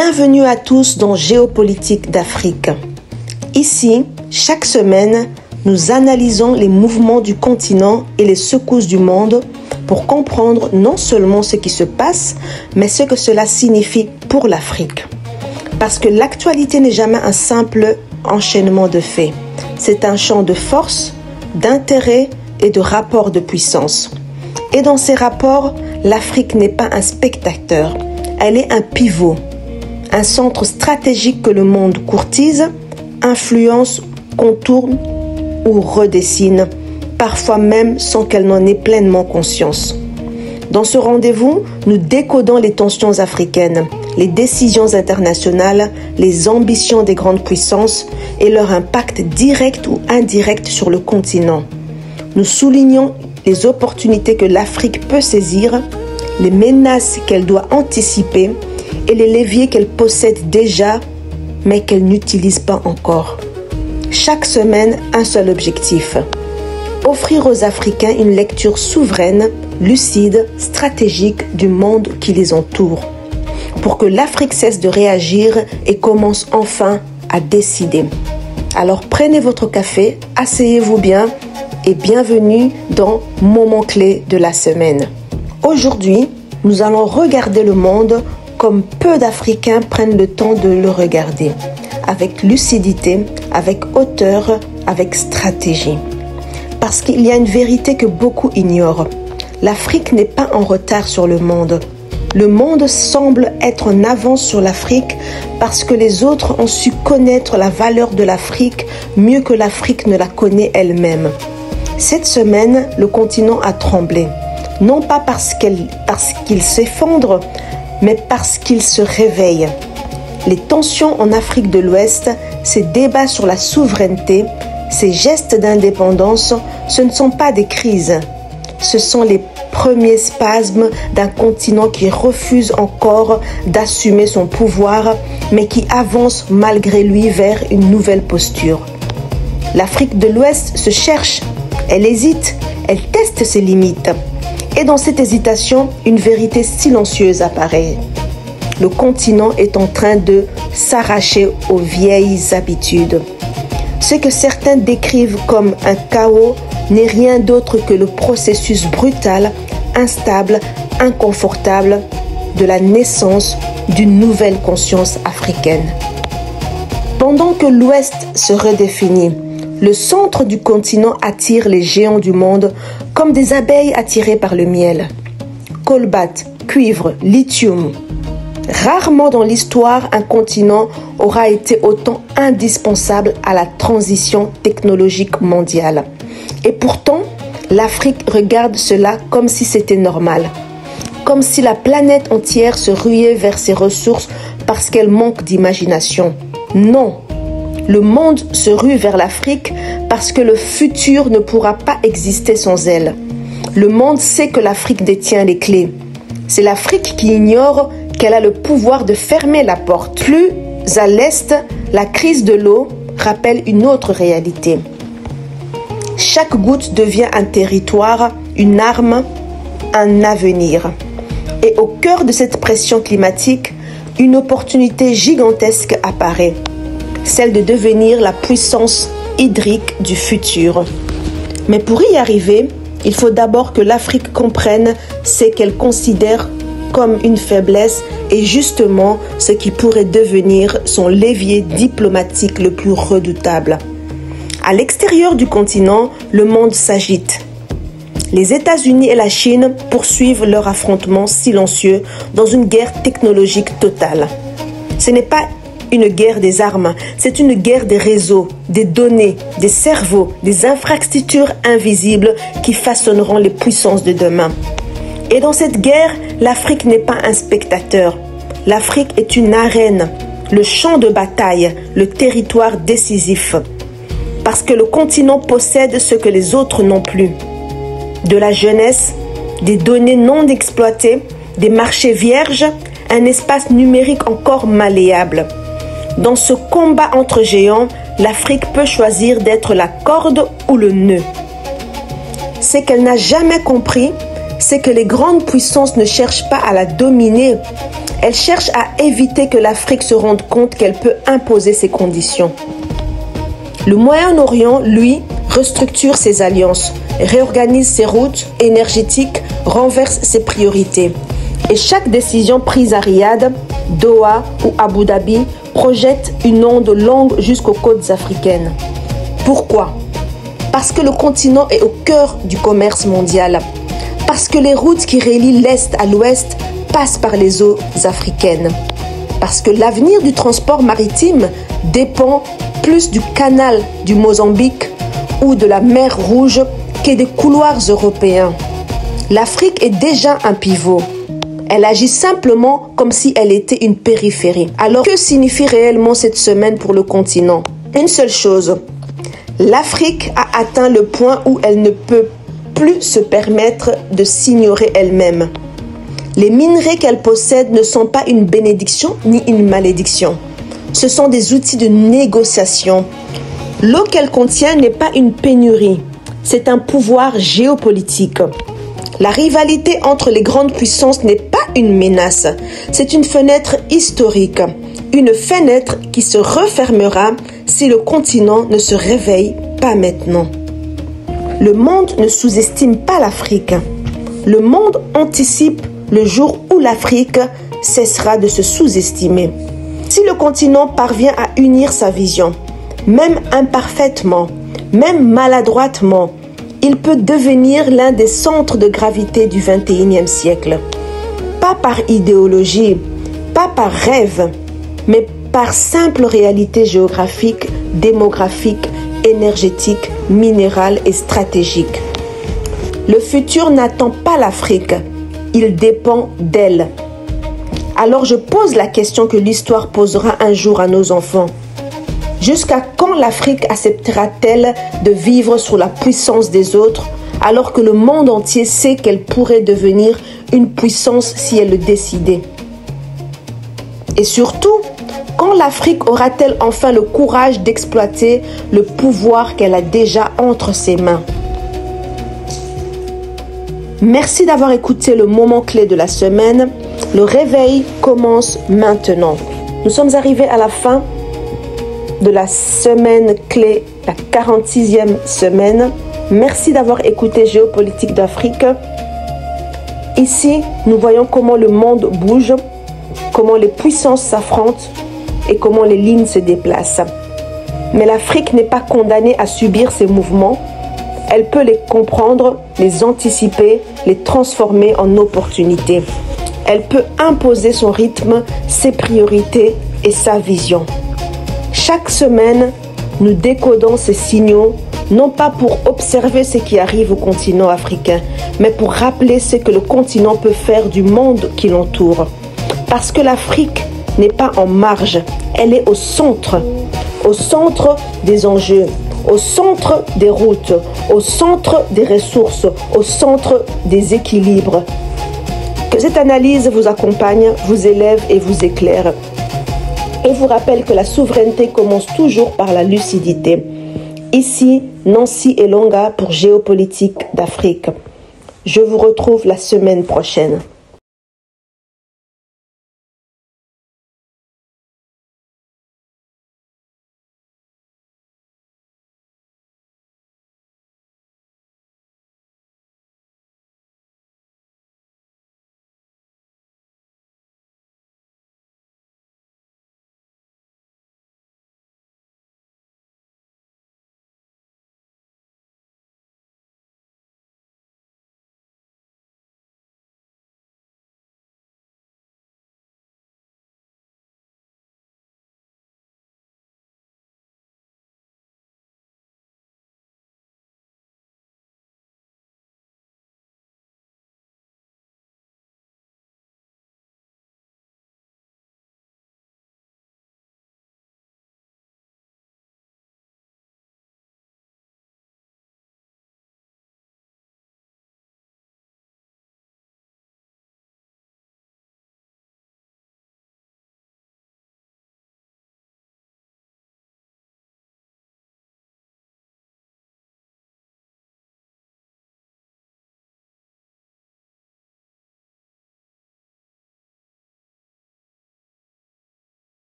Bienvenue à tous dans Géopolitique d'Afrique. Ici, chaque semaine, nous analysons les mouvements du continent et les secousses du monde pour comprendre non seulement ce qui se passe, mais ce que cela signifie pour l'Afrique. Parce que l'actualité n'est jamais un simple enchaînement de faits. C'est un champ de force, d'intérêt et de rapports de puissance. Et dans ces rapports, l'Afrique n'est pas un spectateur, elle est un pivot, un centre stratégique que le monde courtise, influence, contourne ou redessine, parfois même sans qu'elle n'en ait pleinement conscience. Dans ce rendez-vous, nous décodons les tensions africaines, les décisions internationales, les ambitions des grandes puissances et leur impact direct ou indirect sur le continent. Nous soulignons les opportunités que l'Afrique peut saisir, les menaces qu'elle doit anticiper et les leviers qu'elle possède déjà, mais qu'elle n'utilise pas encore. Chaque semaine, un seul objectif: offrir aux Africains une lecture souveraine, lucide, stratégique du monde qui les entoure, pour que l'Afrique cesse de réagir et commence enfin à décider. Alors prenez votre café, asseyez-vous bien et bienvenue dans Moment clé de la semaine. Aujourd'hui, nous allons regarder le monde comme peu d'Africains prennent le temps de le regarder, avec lucidité, avec hauteur, avec stratégie. Parce qu'il y a une vérité que beaucoup ignorent. L'Afrique n'est pas en retard sur le monde. Le monde semble être en avance sur l'Afrique parce que les autres ont su connaître la valeur de l'Afrique mieux que l'Afrique ne la connaît elle-même. Cette semaine, le continent a tremblé. Non pas parce qu'il s'effondre, mais parce qu'il se réveille. Les tensions en Afrique de l'Ouest, ces débats sur la souveraineté, ces gestes d'indépendance, ce ne sont pas des crises. Ce sont les premiers spasmes d'un continent qui refuse encore d'assumer son pouvoir, mais qui avance malgré lui vers une nouvelle posture. L'Afrique de l'Ouest se cherche, elle hésite, elle teste ses limites. Et dans cette hésitation, une vérité silencieuse apparaît. Le continent est en train de s'arracher aux vieilles habitudes. Ce que certains décrivent comme un chaos n'est rien d'autre que le processus brutal, instable, inconfortable de la naissance d'une nouvelle conscience africaine. Pendant que l'Ouest se redéfinit, le centre du continent attire les géants du monde comme des abeilles attirées par le miel. Colbate, cuivre, lithium. Rarement dans l'histoire, un continent aura été autant indispensable à la transition technologique mondiale. Et pourtant, l'Afrique regarde cela comme si c'était normal. Comme si la planète entière se ruait vers ses ressources parce qu'elle manque d'imagination. Non! Le monde se rue vers l'Afrique parce que le futur ne pourra pas exister sans elle. Le monde sait que l'Afrique détient les clés. C'est l'Afrique qui ignore qu'elle a le pouvoir de fermer la porte. Plus à l'est, la crise de l'eau rappelle une autre réalité. Chaque goutte devient un territoire, une arme, un avenir. Et au cœur de cette pression climatique, une opportunité gigantesque apparaît. Celle de devenir la puissance hydrique du futur. Mais pour y arriver, il faut d'abord que l'Afrique comprenne ce qu'elle considère comme une faiblesse et justement ce qui pourrait devenir son levier diplomatique le plus redoutable. À l'extérieur du continent, le monde s'agite. Les États-Unis et la Chine poursuivent leur affrontement silencieux dans une guerre technologique totale. Ce n'est pas une guerre des armes, c'est une guerre des réseaux, des données, des cerveaux, des infrastructures invisibles qui façonneront les puissances de demain. Et dans cette guerre, l'Afrique n'est pas un spectateur. L'Afrique est une arène, le champ de bataille, le territoire décisif. Parce que le continent possède ce que les autres n'ont plus. De la jeunesse, des données non exploitées, des marchés vierges, un espace numérique encore malléable. Dans ce combat entre géants, l'Afrique peut choisir d'être la corde ou le nœud. Ce qu'elle n'a jamais compris, c'est que les grandes puissances ne cherchent pas à la dominer, Elle cherche à éviter que l'Afrique se rende compte qu'elle peut imposer ses conditions. Le Moyen-Orient, lui, restructure ses alliances, réorganise ses routes énergétiques, renverse ses priorités. Et chaque décision prise à Riyad, Doha ou Abu Dhabi projette une onde longue jusqu'aux côtes africaines. Pourquoi? Parce que le continent est au cœur du commerce mondial. Parce que les routes qui relient l'Est à l'Ouest passent par les eaux africaines. Parce que l'avenir du transport maritime dépend plus du canal du Mozambique ou de la mer Rouge que des couloirs européens. L'Afrique est déjà un pivot. Elle agit simplement comme si elle était une périphérie. Alors, que signifie réellement cette semaine pour le continent? Une seule chose. L'Afrique a atteint le point où elle ne peut plus se permettre de s'ignorer elle-même. Les minerais qu'elle possède ne sont pas une bénédiction ni une malédiction. Ce sont des outils de négociation. L'eau qu'elle contient n'est pas une pénurie, c'est un pouvoir géopolitique. La rivalité entre les grandes puissances n'est pas une menace, c'est une fenêtre historique. Une fenêtre qui se refermera si le continent ne se réveille pas maintenant. Le monde ne sous-estime pas l'Afrique. Le monde anticipe le jour où l'Afrique cessera de se sous-estimer. Si le continent parvient à unir sa vision, même imparfaitement, même maladroitement, il peut devenir l'un des centres de gravité du XXIe siècle. Pas par idéologie, pas par rêve, mais par simple réalité géographique, démographique, énergétique, minérale et stratégique. Le futur n'attend pas l'Afrique, il dépend d'elle. Alors je pose la question que l'histoire posera un jour à nos enfants. Jusqu'à quand l'Afrique acceptera-t-elle de vivre sous la puissance des autres alors que le monde entier sait qu'elle pourrait devenir une puissance si elle le décidait? Et surtout, quand l'Afrique aura-t-elle enfin le courage d'exploiter le pouvoir qu'elle a déjà entre ses mains? Merci d'avoir écouté le moment clé de la semaine. Le réveil commence maintenant. Nous sommes arrivés à la fin de la semaine clé, la 46e semaine. Merci d'avoir écouté Géopolitique d'Afrique. Ici, nous voyons comment le monde bouge, comment les puissances s'affrontent et comment les lignes se déplacent. Mais l'Afrique n'est pas condamnée à subir ces mouvements. Elle peut les comprendre, les anticiper, les transformer en opportunités. Elle peut imposer son rythme, ses priorités et sa vision. Chaque semaine, nous décodons ces signaux, non pas pour observer ce qui arrive au continent africain, mais pour rappeler ce que le continent peut faire du monde qui l'entoure. Parce que l'Afrique n'est pas en marge, elle est au centre des enjeux, au centre des routes, au centre des ressources, au centre des équilibres. Que cette analyse vous accompagne, vous élève et vous éclaire. Et vous rappelle que la souveraineté commence toujours par la lucidité. Ici, Nancy Elonga pour Géopolitique d'Afrique. Je vous retrouve la semaine prochaine.